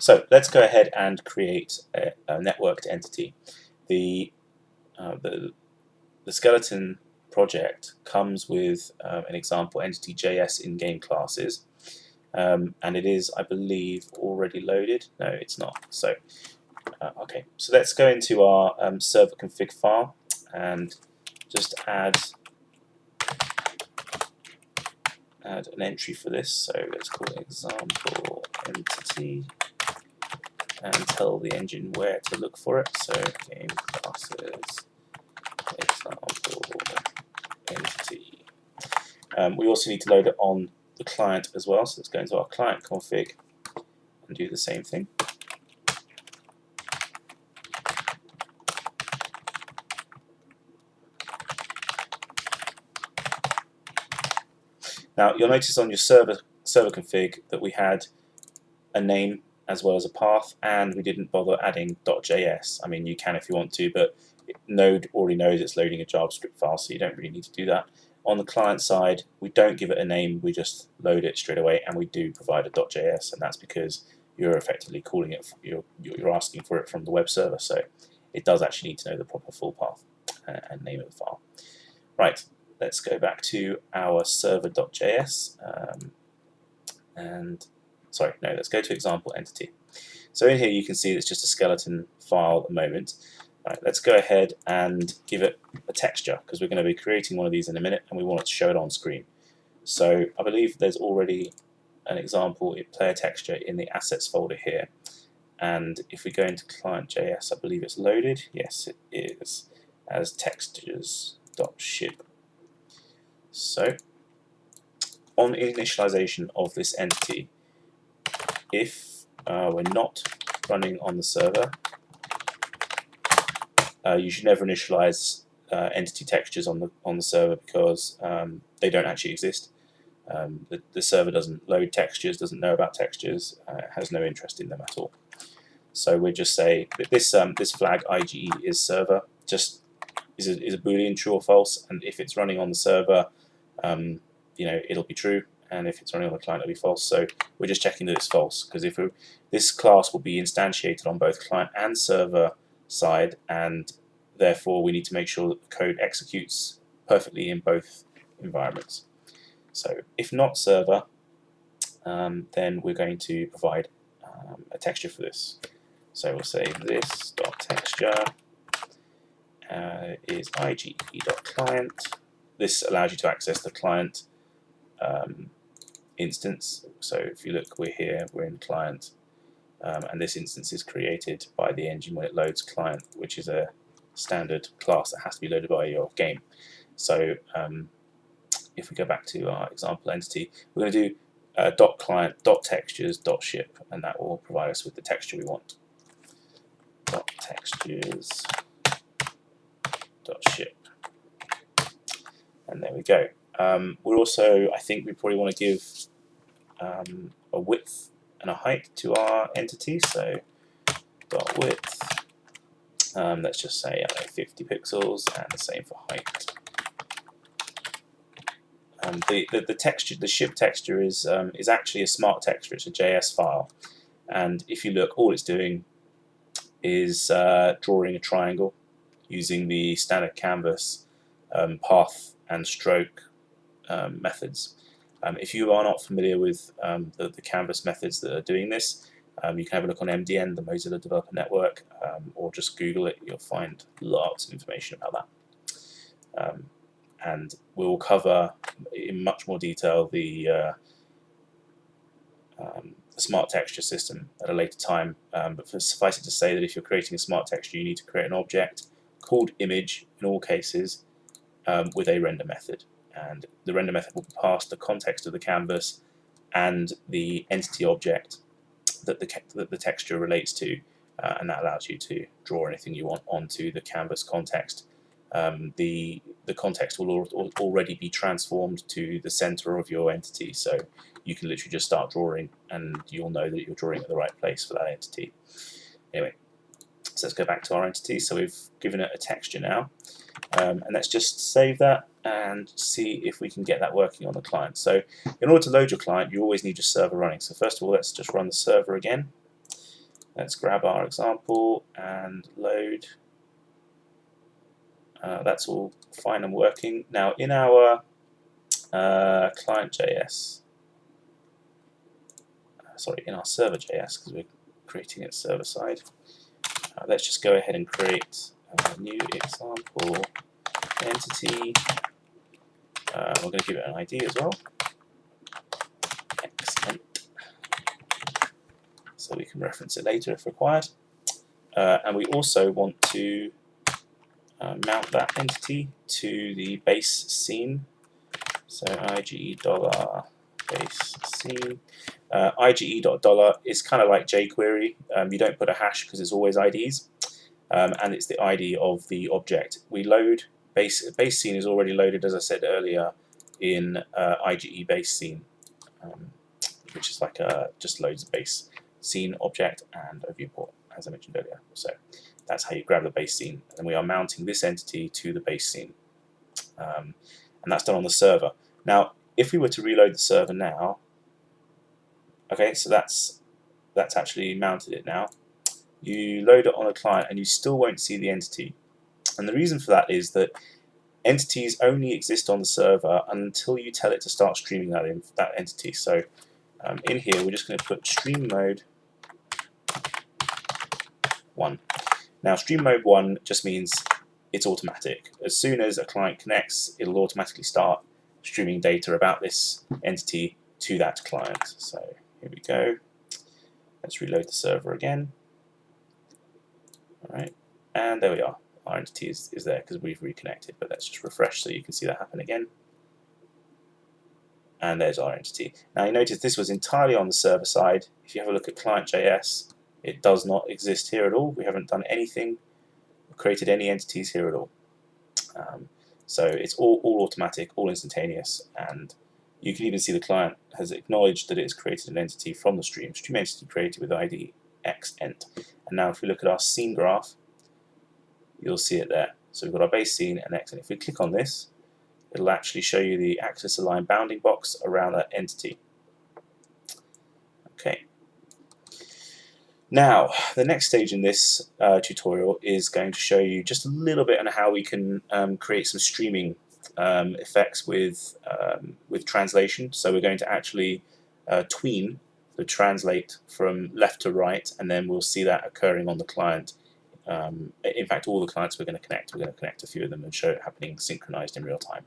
So let's go ahead and create a networked entity. The skeleton project comes with an example entity.js in-game classes, and it is, I believe, already loaded. No, it's not. So okay, so let's go into our server config file and just add an entry for this. So let's call it example entity and tell the engine where to look for it. So game classes example entity. We also need to load it on the client as well. So let's go into our client config and do the same thing. Now you'll notice on your server config that we had a name as well as a path, and we didn't bother adding .js. I mean, you can if you want to, but Node already knows it's loading a JavaScript file, so you don't really need to do that. On the client side, we don't give it a name, we just load it straight away, and we do provide a .js, and that's because you're effectively calling it, you're asking for it from the web server, so it does actually need to know the proper full path and name of the file. Right, let's go back to our server.js, let's go to example entity. So in here you can see it's just a skeleton file at the moment. Right, let's go ahead and give it a texture, because we're going to be creating one of these in a minute and we want it to show it on screen. So I believe there's already an example player texture in the assets folder here, and if we go into client.js, I believe it's loaded. Yes, it is, as textures.ship. So on initialization of this entity, if we're not running on the server, you should never initialize entity textures on the server, because they don't actually exist. The server doesn't load textures, doesn't know about textures, has no interest in them at all. So we just say that this flag IGE is server just is a boolean true or false, and if it's running on the server, it'll be true, and if it's running on the client, it'll be false. So we're just checking that it's false, because if this class will be instantiated on both client and server side, and therefore we need to make sure that the code executes perfectly in both environments. So if not server, then we're going to provide a texture for this. So we'll say this.texture is IGE.client. This allows you to access the client instance. So if you look, we're here, we're in client, and this instance is created by the engine when it loads client, which is a standard class that has to be loaded by your game. So if we go back to our example entity, we're going to do .client, .textures, .ship, and that will provide us with the texture we want. .textures, .ship, and there we go. We're also, I think we probably want to give a width and a height to our entity. So .width, let's just say 50 pixels, and the same for height. The texture, the ship texture is actually a smart texture. It's a JS file, and if you look, all it's doing is drawing a triangle using the standard canvas path and stroke methods. If you are not familiar with the canvas methods that are doing this, you can have a look on MDN, the Mozilla Developer Network, or just Google it. You'll find lots of information about that. And we'll cover in much more detail the smart texture system at a later time. But suffice it to say that if you're creating a smart texture, you need to create an object called image in all cases with a render method. And the render method will pass the context of the canvas and the entity object that the texture relates to, and that allows you to draw anything you want onto the canvas context. The context will already be transformed to the center of your entity, so you can literally just start drawing and you'll know that you're drawing at the right place for that entity. Anyway, so let's go back to our entity. So we've given it a texture now, and let's just save that and see if we can get that working on the client. So in order to load your client, you always need your server running. So first of all, let's just run the server again. Let's grab our example and load. That's all fine and working. Now in our client.js, sorry, in our server.js, because we're creating it server side, let's just go ahead and create a new example entity. We're going to give it an ID as well, xent, so we can reference it later if required. And we also want to mount that entity to the base scene. So IGE dollar base scene. IGE.dollar is kind of like jQuery. You don't put a hash because it's always IDs, and it's the ID of the object. We load base scene is already loaded, as I said earlier, in IGE base scene, which is like just loads a base scene object and a viewport, as I mentioned earlier. So that's how you grab the base scene, and we are mounting this entity to the base scene, and that's done on the server. Now, if we were to reload the server now, okay, so that's actually mounted it now. You load it on a client, and you still won't see the entity. And the reason for that is that entities only exist on the server until you tell it to start streaming that entity. So in here, we're just going to put stream mode 1. Now, stream mode 1 just means it's automatic. As soon as a client connects, it'll automatically start streaming data about this entity to that client. So here we go. Let's reload the server again. All right, and there we are. Our entity is there because we've reconnected, but let's just refresh so you can see that happen again. And there's our entity. Now you notice this was entirely on the server side. If you have a look at client.js, it does not exist here at all. We haven't done anything, created any entities here at all. So it's all automatic, all instantaneous, and you can even see the client has acknowledged that it has created an entity from the stream entity created with ID xent. And now if we look at our scene graph, you'll see it there. So we've got our base scene and xent. If we click on this, it'll actually show you the axis aligned bounding box around that entity. Okay. Now, the next stage in this tutorial is going to show you just a little bit on how we can create some streaming effects with translation. So we're going to actually tween the translate from left to right, and then we'll see that occurring on the client. In fact, all the clients we're going to connect a few of them and show it happening synchronized in real time.